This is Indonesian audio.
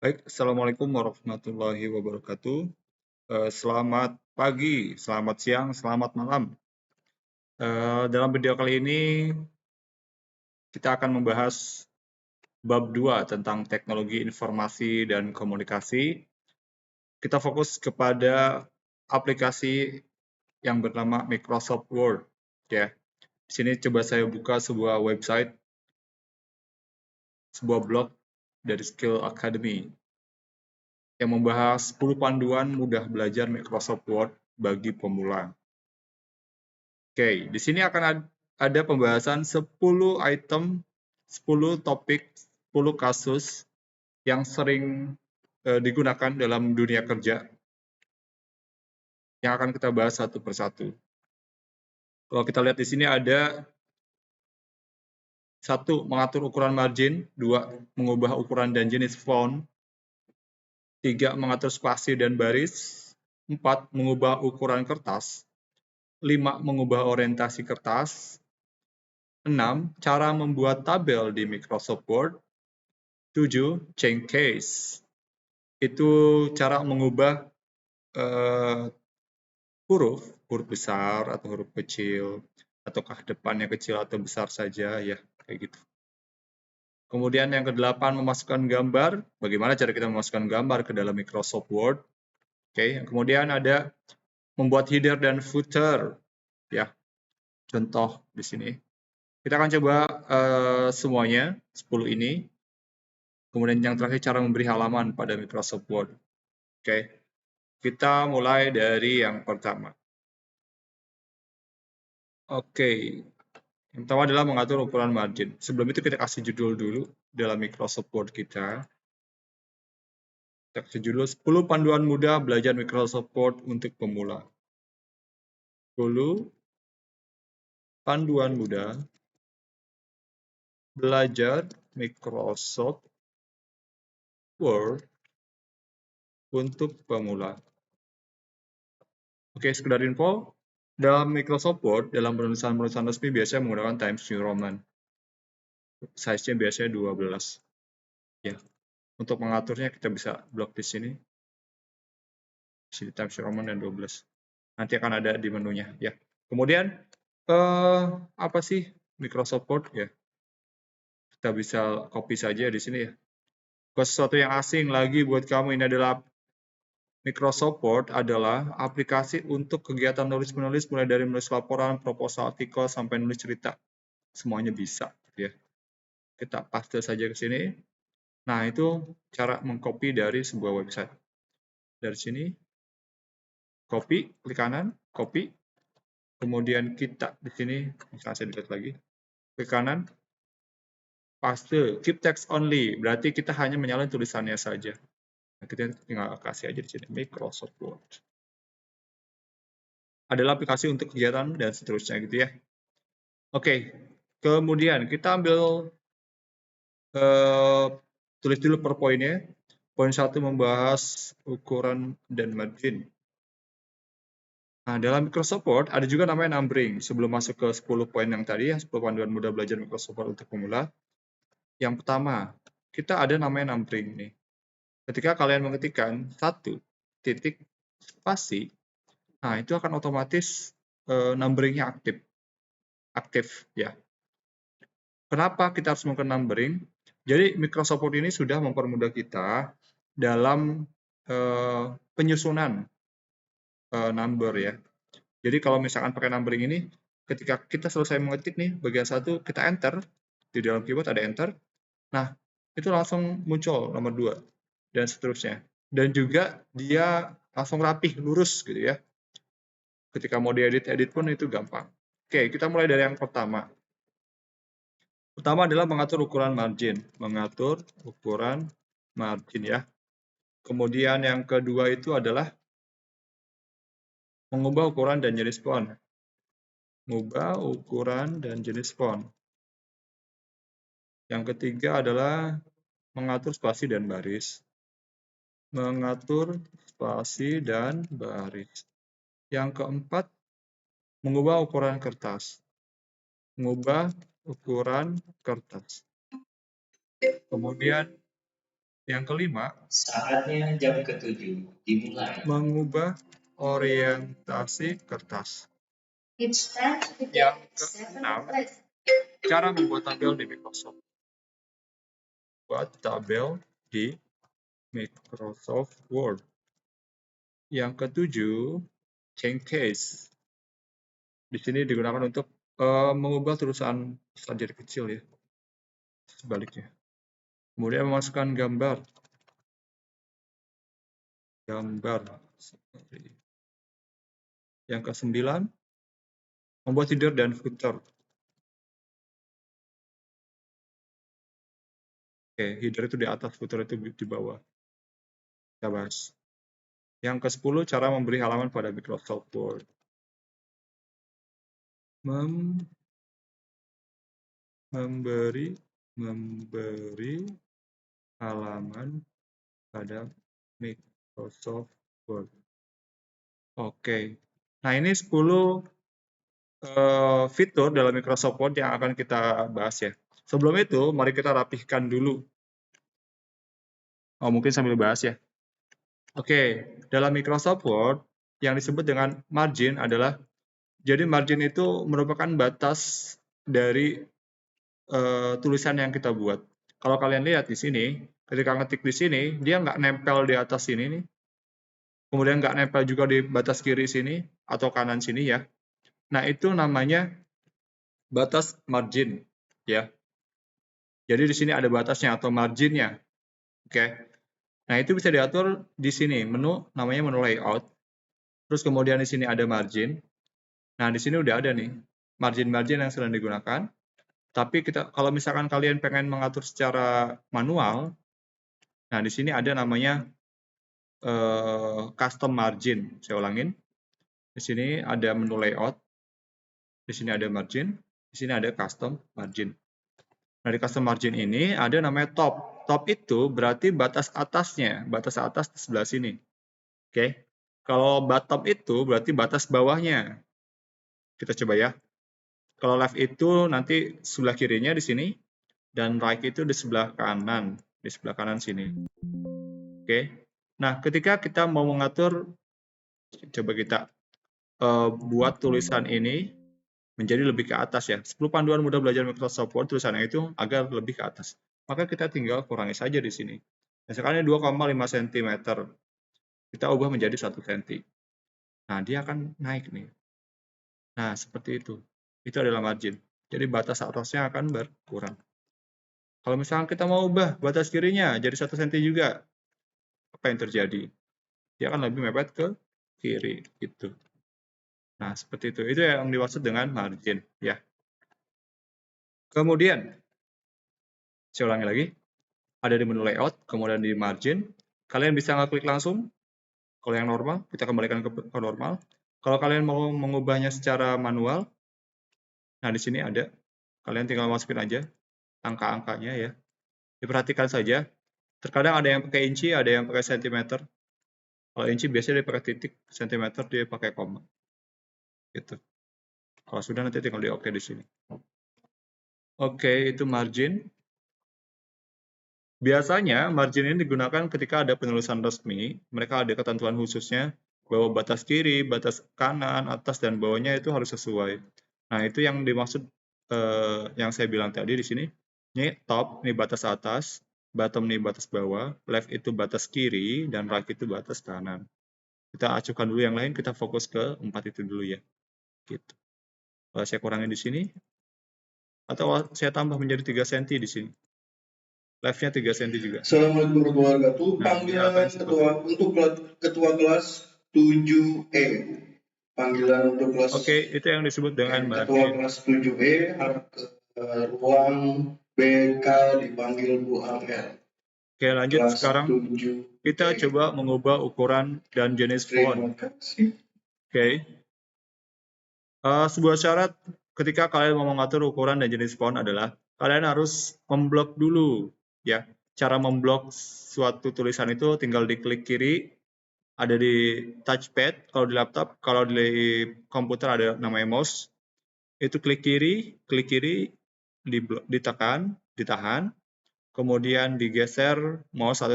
Baik, Assalamualaikum warahmatullahi wabarakatuh. Selamat pagi, selamat siang, selamat malam. Dalam video kali ini kita akan membahas bab 2 tentang teknologi informasi dan komunikasi. Kita fokus kepada aplikasi yang bernama Microsoft Word. Ya, di sini coba saya buka sebuah website, sebuah blog dari Skill Academy yang membahas 10 panduan mudah belajar Microsoft Word bagi pemula. Oke, di sini akan ada pembahasan 10 item, 10 topik, 10 kasus yang sering digunakan dalam dunia kerja yang akan kita bahas satu persatu. Kalau kita lihat di sini ada 1. Mengatur ukuran margin, 2. Mengubah ukuran dan jenis font, 3. Mengatur spasi dan baris, 4. Mengubah ukuran kertas, 5. Mengubah orientasi kertas, 6. Cara membuat tabel di Microsoft Word, 7. Change case. Itu cara mengubah huruf besar atau huruf kecil, ataukah depannya kecil atau besar saja, ya kayak gitu. Kemudian yang ke-8, memasukkan gambar. Bagaimana cara kita memasukkan gambar ke dalam Microsoft Word? Oke, kemudian ada membuat header dan footer, ya. Contoh di sini. Kita akan coba semuanya 10 ini. Kemudian yang terakhir, cara memberi halaman pada Microsoft Word. Oke, kita mulai dari yang pertama. Oke, yang pertama adalah mengatur ukuran margin. Sebelum itu kita kasih judul dulu dalam Microsoft Word kita. Kita kasih judul 10 panduan mudah belajar Microsoft Word untuk pemula. 10 panduan mudah belajar Microsoft Word untuk pemula. Oke, sekedar info, dalam Microsoft Word, dalam penulisan resmi biasanya menggunakan Times New Roman. Size-nya biasanya 12. Ya. Untuk mengaturnya kita bisa blok di sini. Di sini Times New Roman dan 12. Nanti akan ada di menunya, ya. Kemudian apa sih Microsoft Word, ya? Kita bisa copy saja di sini, ya. Bukan sesuatu yang asing lagi buat kamu. Ini adalah Microsoft Word adalah aplikasi untuk kegiatan nulis-menulis, mulai dari menulis laporan, proposal, artikel, sampai nulis cerita. Semuanya bisa, ya. Kita paste saja ke sini. Nah, itu cara mengcopy dari sebuah website. Dari sini, copy, klik kanan, copy. Kemudian kita di sini, misalnya saya delete lagi, klik kanan, paste, keep text only, berarti kita hanya menyalakan tulisannya saja. Nah, kita tinggal kasih aja di sini, Microsoft Word. Adalah aplikasi untuk kegiatan dan seterusnya gitu ya. Oke, kemudian kita ambil tulis dulu per poinnya. Poin 1 membahas ukuran dan margin. Nah, dalam Microsoft Word ada juga namanya numbering. Sebelum masuk ke 10 poin yang tadi, 10 panduan mudah belajar Microsoft Word untuk pemula. Yang pertama, kita ada namanya numbering nih. Ketika kalian mengetikkan 1 titik spasi, nah itu akan otomatis numberingnya aktif ya. Kenapa kita harus melakukan numbering? Jadi Microsoft Word ini sudah mempermudah kita dalam penyusunan number ya. Jadi kalau misalkan pakai numbering ini, ketika kita selesai mengetik nih bagian 1, kita enter, di dalam keyboard ada enter, nah itu langsung muncul nomor 2 dan seterusnya. Dan juga dia langsung rapih, lurus gitu ya. Ketika mau diedit pun itu gampang. Oke, kita mulai dari yang pertama. Pertama adalah mengatur ukuran margin. Mengatur ukuran margin ya. Kemudian yang kedua itu adalah mengubah ukuran dan jenis font. Mengubah ukuran dan jenis font. Yang ketiga adalah mengatur spasi dan baris. Mengatur spasi dan baris. Yang keempat, mengubah ukuran kertas. Mengubah ukuran kertas. Kemudian Yang kelima, Saatnya jam ke-7 dimulai. mengubah orientasi kertas. It's time to begin. Yang 7 keenam, o'clock. cara membuat tabel di Microsoft. Buat tabel di Microsoft Word. Yang ketujuh, change case. Di sini digunakan untuk mengubah tulisan besar jadi kecil ya. Sebaliknya. Kemudian memasukkan gambar. Yang ke-9, membuat header dan footer. Oke, header itu di atas, footer itu di bawah. Kita bahas. Yang ke-10, cara memberi halaman pada Microsoft Word. Memberi halaman pada Microsoft Word. Oke. Nah, ini 10 fitur dalam Microsoft Word yang akan kita bahas ya. Sebelum itu, mari kita rapihkan dulu. Mungkin sambil bahas ya. Oke, dalam Microsoft Word yang disebut dengan margin adalah, jadi margin itu merupakan batas dari tulisan yang kita buat. Kalau kalian lihat di sini, ketika ngetik di sini, dia nggak nempel di atas sini nih. Kemudian nggak nempel juga di batas kiri sini atau kanan sini ya. Nah, itu namanya batas margin ya. Jadi di sini ada batasnya atau marginnya. Oke. Nah, itu bisa diatur di sini, menu namanya menu layout. Terus kemudian di sini ada margin. Nah, di sini udah ada nih margin-margin yang sedang digunakan. Tapi kalau misalkan kalian pengen mengatur secara manual, nah di sini ada namanya custom margin. Saya ulangin. Di sini ada menu layout. Di sini ada margin. Di sini ada custom margin. Nah, di custom margin ini ada namanya top. Top itu berarti batas atasnya, batas atas di sebelah sini. Oke. Kalau bottom itu berarti batas bawahnya. Kita coba ya. Kalau left itu nanti sebelah kirinya di sini, dan right itu di sebelah kanan sini. Oke. Nah, ketika kita mau mengatur, coba kita buat tulisan ini menjadi lebih ke atas ya. 10 panduan mudah belajar Microsoft Word tulisannya itu agar lebih ke atas. Maka kita tinggal kurangi saja di sini. Misalkan 2,5 cm. Kita ubah menjadi 1 cm. Nah, dia akan naik nih. Nah, seperti itu. Itu adalah margin. Jadi batas atasnya akan berkurang. Kalau misalkan kita mau ubah batas kirinya jadi 1 cm juga, apa yang terjadi? Dia akan lebih mepet ke kiri gitu. Nah, seperti itu. Itu yang dimaksud dengan margin ya. Kemudian saya ulangi lagi. Ada di menu layout, kemudian di margin. Kalian bisa ngeklik langsung. Kalau yang normal, kita kembalikan ke normal. Kalau kalian mau mengubahnya secara manual, nah di sini ada. Kalian tinggal masukin aja angka-angkanya ya. Diperhatikan saja. Terkadang ada yang pakai inci, ada yang pakai sentimeter. Kalau inci biasanya dia pakai titik, sentimeter dia pakai koma. Gitu. Kalau sudah nanti tinggal di oke di sini. Oke, itu margin. Biasanya margin ini digunakan ketika ada penulisan resmi, mereka ada ketentuan khususnya bahwa batas kiri, batas kanan, atas, dan bawahnya itu harus sesuai. Nah, itu yang dimaksud yang saya bilang tadi di sini. Ini top, ini batas atas, bottom ini batas bawah, left itu batas kiri, dan right itu batas kanan. Kita acukan dulu yang lain, kita fokus ke 4 itu dulu ya. Gitu. Saya kurangi di sini, atau saya tambah menjadi 3 cm di sini. Left-nya 3 cm juga. Assalamualaikum warahmatullahi wabarakatuh. Panggilan untuk ketua kelas 7E. Panggilan untuk kelas. Oke, itu yang disebut dengan ketua margin. kelas 7E harus ke ruang BK dipanggil Bu Amel. Oke, lanjut Kelas sekarang 7E. kita coba mengubah ukuran dan jenis font. Terima kasih. Oke. Sebuah syarat ketika kalian mau mengatur ukuran dan jenis font adalah kalian harus memblok dulu ya. Cara memblok suatu tulisan itu tinggal diklik kiri, ada di touchpad kalau di laptop, kalau di komputer ada namanya mouse. Itu klik kiri, ditekan, ditahan, kemudian digeser mouse atau